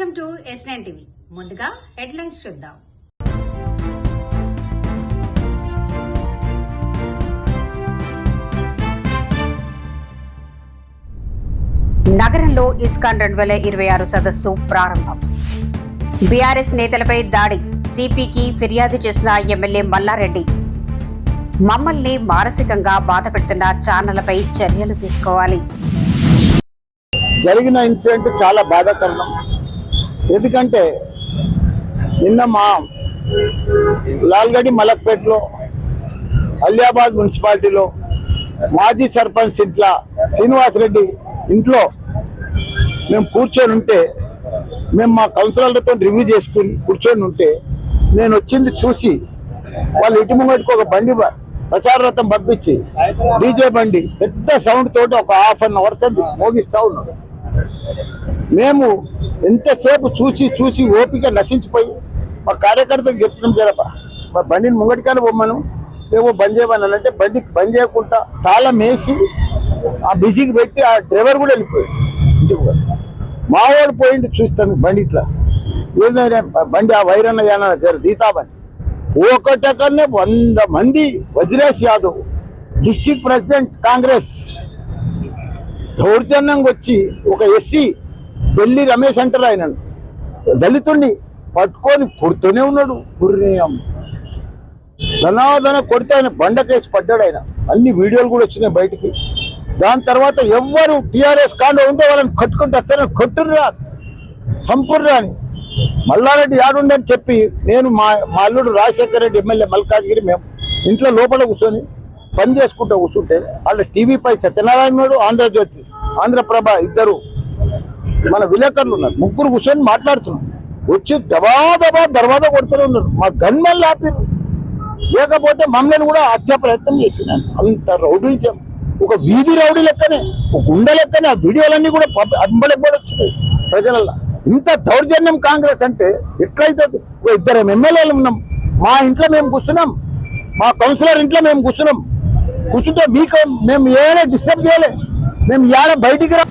Welcome to S9 TV. ముందుగా headlines చూద్దాం. నగరంలో ఇస్కాన్ 2026 సదస్సు ప్రారంభం. బీఆర్ఎస్ నేతలపై దాడి, సిపికి ఫిర్యాదు చేసిన ఎమ్మెల్యే మల్లారెడ్డి. మమ్మల్ని మానసికంగా బాధ పెడుతున్న ఛానళ్లపై చర్యలు తీసుకోవాలి. జరిగిన ఇన్సిడెంట్ చాలా బాధాకరం. ఎందుకంటే నిన్న మా లాల్గడి మలక్పేటలో అలియాబాద్ మున్సిపాలిటీలో మాజీ సర్పంచ్ ఇంట్లో శ్రీనివాసరెడ్డి ఇంట్లో మేము కూర్చొని ఉంటే, మేము మా కౌన్సిలర్లతో రివ్యూ చేసుకుని కూర్చొని ఉంటే, నేను వచ్చింది చూసి వాళ్ళు ఇటు ముంగటికి ఒక బండి ప్రచార రథం పంపించి డీజే బండి పెద్ద సౌండ్ తోటి ఒక హాఫ్ అన్ అవర్ మోగిస్తూ ఉన్నాడు. మేము ఎంతసేపు చూసి చూసి ఓపిక నశించిపోయి మా కార్యకర్తకు చెప్పినాం, జరప మా బండిని ముంగటికానే బొమ్మను ఏవో బంద్ చేయమని అంటే బండికి బంద్ చేయకుండా తాళం వేసి ఆ బిజీకి పెట్టి ఆ డ్రైవర్ కూడా వెళ్ళిపోయాడు ఇంటికి. మావాడు పోయింది చూస్తాను బండి ఇట్లా ఏదైనా బండి ఆ వైరన్న యాన జర దీతాబని ఒకటకనే 100 మంది. వజ్రేష్ యాదవ్ డిస్ట్రిక్ట్ ప్రెసిడెంట్ కాంగ్రెస్ దౌర్జన్యంగా వచ్చి ఒక ఎస్సీ ఢిల్లీ రమేష్ అంటారు, ఆయన దళితుడిని పట్టుకొని కొడుతూనే ఉన్నాడు. గురినేయం ధనాధన కొడితే ఆయన బండకేసి పడ్డాడు. ఆయన అన్ని వీడియోలు కూడా వచ్చినాయి బయటికి. దాని తర్వాత ఎవ్వరు టీఆర్ఎస్ కాండో ఉందో వాళ్ళని కట్టుకుంటూ వస్తారని కొట్టుర్రా సంపూర్రా అని మల్లారెడ్డి యాడుండని చెప్పి నేను మా అల్లుడు రాజశేఖర రెడ్డి ఎమ్మెల్యే మల్కాజ్గిరి మేము ఇంట్లో లోపల కూర్చొని పని చేసుకుంటూ కూర్చుంటే వాళ్ళ టీవీ5 సత్యనారాయణుడు, ఆంధ్రజ్యోతి, ఆంధ్రప్రభ ఇద్దరు మన విలేకరులు ఉన్నారు, ముగ్గురు కూర్చొని మాట్లాడుతున్నాం. వచ్చి దబాదబా దర్వాజా కొడుతూనే ఉన్నారు. మా గన్మెన్లు ఆపిరు. లేకపోతే మమ్మల్ని కూడా హత్య ప్రయత్నం చేసినాను. అంత రౌడీజం, ఒక వీధి రౌడీ లెక్కనే, ఒక గుండ లెక్కనే. ఆ వీడియోలన్నీ కూడా అంబలెబ్బడి వచ్చినాయి ప్రజలలో. ఇంత దౌర్జన్యం కాంగ్రెస్ అంటే ఎట్లయితే? ఇద్దరు ఎమ్మెల్యేలు ఉన్నాం, మా ఇంట్లో మేము కూర్చున్నాం, మా కౌన్సిలర్ ఇంట్లో మేము కూర్చుంటే మీకు మేము ఏమైనా డిస్టర్బ్ చేయలే. మేము ఏడ బయటికి రా.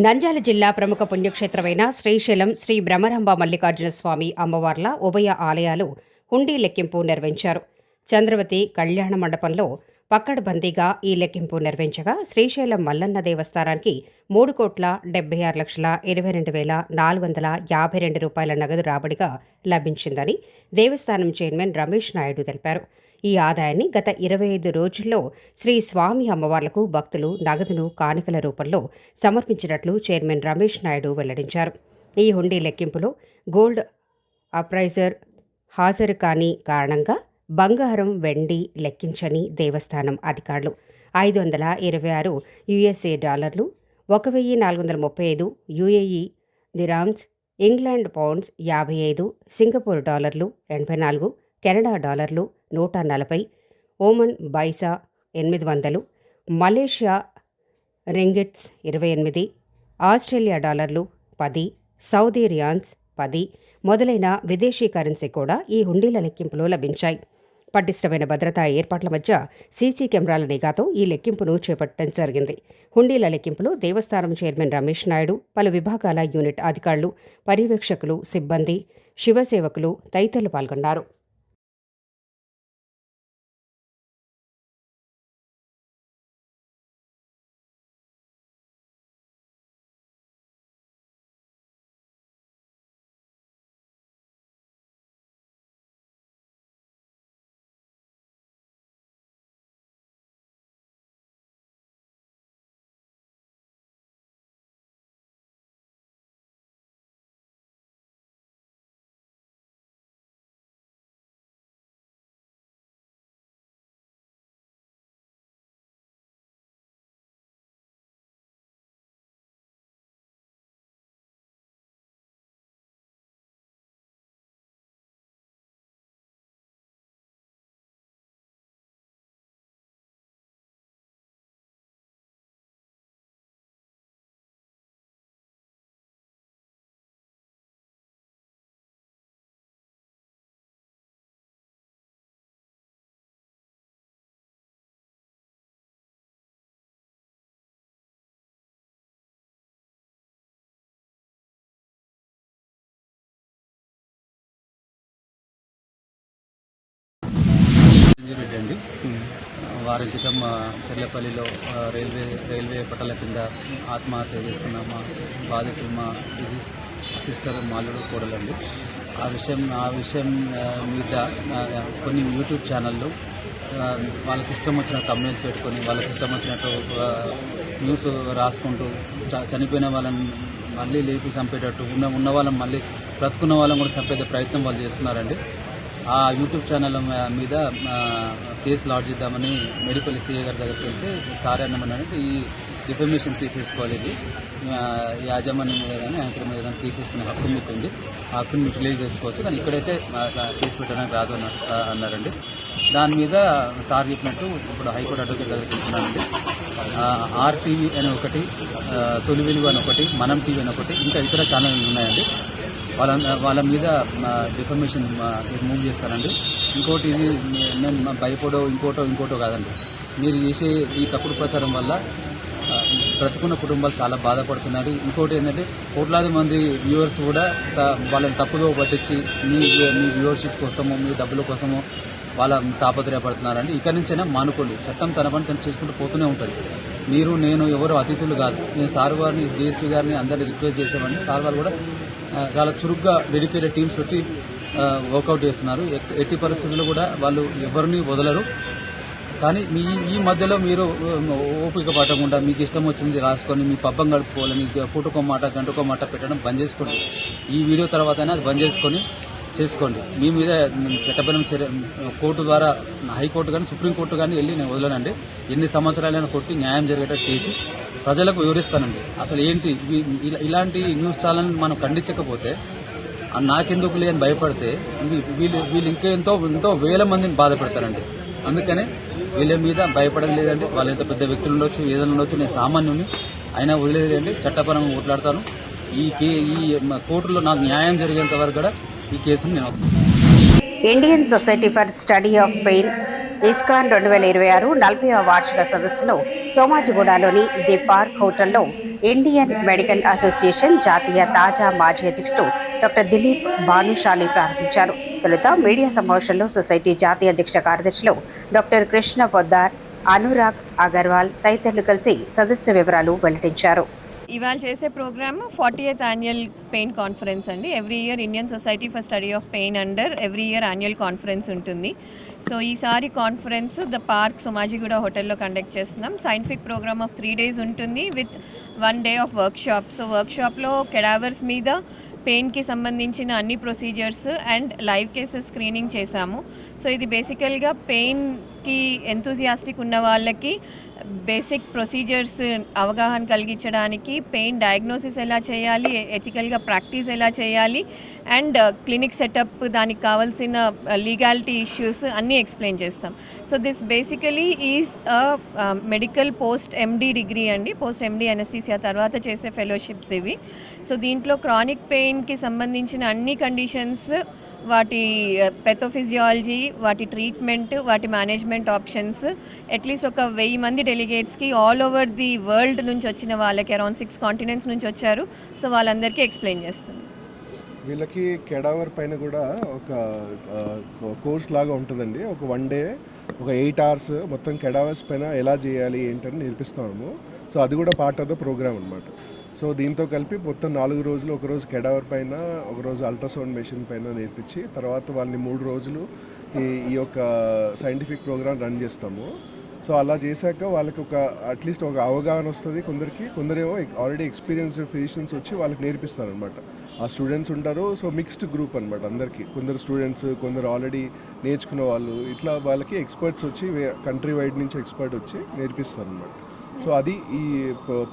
నంద్యాల జిల్లా ప్రముఖ పుణ్యక్షేత్రమైన శ్రీశైలం శ్రీ బ్రహ్మరంభ మల్లికార్జున స్వామి అమ్మవార్ల ఉభయ ఆలయాలు హుండీ లెక్కింపు నిర్వహించారు. చంద్రవతి కళ్యాణ మండపంలో పక్కడబందీగా ఈ లెక్కింపు నిర్వహించగా శ్రీశైలం మల్లన్న దేవస్థానానికి 3,76,22,452 రూపాయల నగదు రాబడిగా లభించిందని దేవస్థానం చైర్మన్ రమేష్ నాయుడు తెలిపారు. ఈ ఆదాయాన్ని గత 25 రోజుల్లో శ్రీ స్వామి అమ్మవార్లకు భక్తులు నగదును కానుకల రూపంలో సమర్పించినట్లు చైర్మన్ రమేష్ నాయుడు వెల్లడించారు. ఈ హుండీ లెక్కింపులో గోల్డ్ అప్రైజర్ హాజరు కాని కారణంగా బంగారం, వెండి లెక్కించని దేవస్థానం అధికారులు 526 యుఎస్ఏ డాలర్లు, 1,435 UAE dirhams, England pounds 55, Singapore డాలర్లు 84, కెనడా డాలర్లు 140, ఓమన్ బైసా 800, మలేషియా రింగిట్స్ 28, ఆస్ట్రేలియా డాలర్లు 10, సౌదీ రియాన్స్ 10 మొదలైన విదేశీ కరెన్సీ కూడా ఈ హుండీల లెక్కింపులో లభించాయి. పటిష్టమైన భద్రతా ఏర్పాట్ల మధ్య సీసీ కెమెరాల నిఘాతో ఈ లెక్కింపును చేపట్టడం జరిగింది. హుండీల లెక్కింపులో దేవస్థానం చైర్మన్ రమేష్ నాయుడు, పలు విభాగాల యూనిట్ అధికారులు, పర్యవేక్షకులు, సిబ్బంది, శివసేవకులు తదితరులు పాల్గొన్నారు. రెడ్డి అండి. వారం క్రితం చెర్లపల్లిలో రైల్వే పట్టాల కింద ఆత్మహత్య చేసుకున్న మా బాధితులు మా సిస్టర్ మాల్లుడు కోడలండి. ఆ విషయం మీద కొన్ని యూట్యూబ్ ఛానళ్ళు వాళ్ళకి ఇష్టం వచ్చిన thumbnails పెట్టుకొని వాళ్ళకి ఇష్టం వచ్చినట్టు న్యూస్ రాసుకుంటూ చనిపోయిన వాళ్ళని మళ్ళీ లేపి చంపేటట్టు ఉన్న వాళ్ళని మళ్ళీ బ్రతుకున్న వాళ్ళని కూడా చంపే ప్రయత్నం వాళ్ళు చేస్తున్నారండి. ఆ యూట్యూబ్ ఛానల్ మీద కేసు లాడ్జ్ చేద్దామని మెడిపల్లి సిఐ గారి దగ్గరికి వెళ్తే సార్ అన్నమన్నారంటే ఈ డిఫర్మేషన్ తీసేసుకోవాలి, ఇది యాజమాన్యం మీద కానీ యాంకర్ మీద కానీ తీసేసుకునే హక్కు మీకు ఉంది, ఆ హక్కుని మీకు రిలీజ్ చేసుకోవచ్చు, కానీ ఇక్కడైతే కేసు పెట్టడానికి రాదు అన్నారండి. దాని మీద సార్ చెప్పినట్టు ఇప్పుడు హైకోర్టు అడ్వకేట్ దగ్గరికి వెళ్తున్నానండి. RTV అని ఒకటి, తొలి వెలుగు అని ఒకటి, మనం టీవీ అని ఒకటి, ఇంకా ఇతర ఛానళ్ళు ఉన్నాయండి. వాళ్ళ మీద డిఫర్మేషన్ మూవ్ చేస్తారండి. ఇంకోటి ఇది నేను భయపడో ఇంకోటో కాదండి, మీరు చేసే ఈ తప్పుడు ప్రచారం వల్ల బ్రతుకున్న కుటుంబాలు చాలా బాధపడుతున్నారు. ఇంకోటి ఏంటంటే కోట్లాది మంది వ్యూవర్స్ కూడా వాళ్ళని తప్పుదో పట్టించి మీ వ్యూవర్షిప్ కోసమో మీ డబ్బుల కోసమో వాళ్ళ తాపత్రయపడుతున్నారండి. ఇక్కడి నుంచైనా మానుకోండి, చట్టం తన పని తను చేసుకుంటూ పోతూనే ఉంటుంది. మీరు నేను ఎవరు అతిథులు కాదు. నేను సార్ వారిని DSP గారిని అందరినీ రిక్వెస్ట్ చేసేవాడిని. సార్ వారు కూడా చాలా చురుగ్గా డెడికేటెడ్ టీమ్స్ పెట్టి వర్కౌట్ చేస్తున్నారు. ఎట్టి పరిస్థితుల్లో కూడా వాళ్ళు ఎవరిని వదలరు. కానీ ఈ మధ్యలో మీరు ఓపిక పట్టకుండా మీకు ఇష్టం వచ్చింది రాసుకొని మీ పబ్బం గడుపుకోవాలని పూటకో మాట గంటకో మాట పెట్టడం బంద్ చేసుకోండి. ఈ వీడియో తర్వాత అది బంద్ చేసుకోండి. మీ మీద చట్టపరమైన చర్య కోర్టు ద్వారా హైకోర్టు కానీ సుప్రీంకోర్టు కానీ వెళ్ళి నేను వదలనండి. ఎన్ని సంవత్సరాలైనా కొట్టి న్యాయం జరిగేటట్టు చేసి ప్రజలకు వివరిస్తానండి. అసలు ఏంటి ఇలాంటి న్యూస్ ఛానల్ మనం ఖండించకపోతే నాకెందుకు లేని భయపడితే వీళ్ళు ఎంతో వేల మందిని బాధ పెడతారండి. అందుకనే వీళ్ళ మీద భయపడడం లేదండి. వాళ్ళు ఎంత పెద్ద వ్యక్తులు ఉండొచ్చు, ఏదైనా ఉండొచ్చు, నేను సామాన్యుని అయినా వదిలేదండి. చట్టపరంగా కొట్లాడతాను. ఈ కోర్టులో నాకు న్యాయం జరిగేంత వరకు కూడా ఈ కేసును నేను Indian society for study of pain ISKCON 2026 40వ వార్షిక సదస్సును సోమాజిగూడలోని ది పార్క్ హోటల్లో ఇండియన్ మెడికల్ అసోసియేషన్ జాతీయ తాజా మాజీ అధ్యక్షుడు డాక్టర్ దిలీప్ భానుశాలి ప్రారంభించారు. తొలుత మీడియా సమావేశంలో సొసైటీ జాతీయ అధ్యక్ష కార్యదర్శులు డాక్టర్ కృష్ణ పొద్దార్, అనురాగ్ అగర్వాల్ తదితరులు కలిసి సదస్సు వివరాలు వెల్లడించారు. ఇవాళ చేసే programme 40th annual pain conference అండి. Every year Indian society for study of pain under every year annual conference ఉంటుంది. సో ఈసారి కాన్ఫరెన్స్ ద పార్క్ సోమాజిగూడ హోటల్లో కండక్ట్ చేస్తున్నాం. సైంటిఫిక్ ప్రోగ్రామ్ ఆఫ్ 3 days ఉంటుంది with 1 day of workshop. So వర్క్షాప్లో cadavers మీద పెయిన్కి సంబంధించిన అన్ని procedures and live cases screening చేశాము. సో ఇది బేసికల్గా పెయిన్కి ఎంతూజియాస్టిక్ ఉన్న వాళ్ళకి బేసిక్ ప్రొసీజర్స్ అవగాహన కలిగించడానికి, పెయిన్ డయాగ్నోసిస్ ఎలా చేయాలి, ఎథికల్గా ప్రాక్టీస్ ఎలా చేయాలి, అండ్ క్లినిక్ సెటప్, దానికి కావాల్సిన లీగాలిటీ ఇష్యూస్ అన్నీ ఎక్స్ప్లెయిన్ చేస్తాం. So this basically is medical post MD degree అండి. పోస్ట్ MD అనస్థీసియా తర్వాత చేసే ఫెలోషిప్స్ ఇవి. సో దీంట్లో క్రానిక్ పెయిన్కి సంబంధించిన అన్ని కండిషన్స్, వాటి పెథోఫిజియాలజీ, వాటి ట్రీట్మెంట్, వాటి మేనేజ్మెంట్ ఆప్షన్స్, అట్లీస్ట్ ఒక 1000 మంది డెలిగేట్స్కి ఆల్ ఓవర్ ది వరల్డ్ నుంచి వచ్చిన వాళ్ళకి అరౌండ్ 6 continents నుంచి వచ్చారు. సో వాళ్ళందరికీ ఎక్స్ప్లెయిన్ చేస్తున్నాం. వీళ్ళకి కెడావర్ పైన కూడా ఒక కోర్స్ లాగా ఉంటుందండి. ఒక 1 day ఒక 8 hours మొత్తం కెడావర్స్ పైన ఎలా చేయాలి ఏంటని నేర్పిస్తాము. సో అది కూడా పార్ట్ ఆఫ్ ద ప్రోగ్రామ్ అనమాట. సో దీంతో కలిపి మొత్తం 4 రోజులు, ఒకరోజు కెడావర్ పైన, ఒకరోజు అల్ట్రాసౌండ్ మెషిన్ పైన నేర్పించి తర్వాత వాళ్ళని 3 రోజులు ఈ యొక్క సైంటిఫిక్ ప్రోగ్రామ్ రన్ చేస్తాము. సో అలా చేశాక వాళ్ళకి ఒక అట్లీస్ట్ ఒక అవగాహన వస్తుంది. కొందరేమో ఆల్రెడీ ఎక్స్పీరియన్స్డ్ ఫిజిషియన్స్ వచ్చి వాళ్ళకి నేర్పిస్తారు అనమాట. ఆ స్టూడెంట్స్ ఉంటారు. సో మిక్స్డ్ గ్రూప్ అనమాట అందరికీ. కొందరు స్టూడెంట్స్, కొందరు ఆల్రెడీ నేర్చుకున్న వాళ్ళు, ఇట్లా వాళ్ళకి ఎక్స్పర్ట్స్ వచ్చి కంట్రీ వైడ్ నుంచి ఎక్స్పర్ట్ వచ్చి నేర్పిస్తారు అనమాట. సో అది ఈ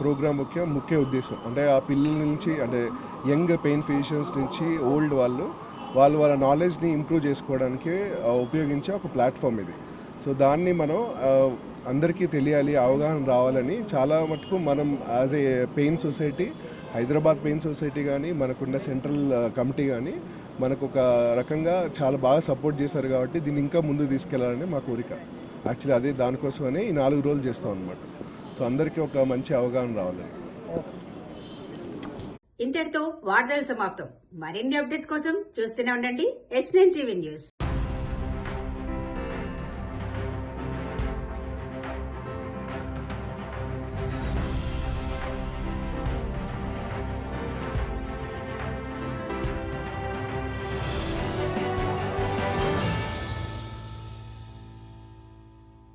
ప్రోగ్రామ్ ముఖ్య ఉద్దేశం. అంటే ఆ పిల్లల నుంచి, అంటే యంగ్ పెయిన్ ఫిజిషియన్స్ నుంచి ఓల్డ్ వాళ్ళ నాలెడ్జ్ని ఇంప్రూవ్ చేసుకోవడానికి ఉపయోగించే ఒక ప్లాట్ఫామ్ ఇది. సో దాన్ని మనం అందరికీ తెలియాలి, అవగాహన రావాలని చాలా మటుకు మనం as a pain society, Hyderabad pain society కానీ, మనకున్న సెంట్రల్ కమిటీ కానీ మనకు ఒక రకంగా చాలా బాగా సపోర్ట్ చేశారు. కాబట్టి దీన్ని ఇంకా ముందు తీసుకెళ్లాలని మా కోరిక. యాక్చువల్లీ అదే దానికోసమనే ఈ 4 రోజులు చేస్తాం అనమాట. సో అందరికీ ఒక మంచి అవగాహన రావాలని. ఇంతటితో వార్తలు సమాప్తం. మరిన్ని అప్డేట్స్ కోసం చూస్తూనే ఉండండి S9 TV న్యూస్.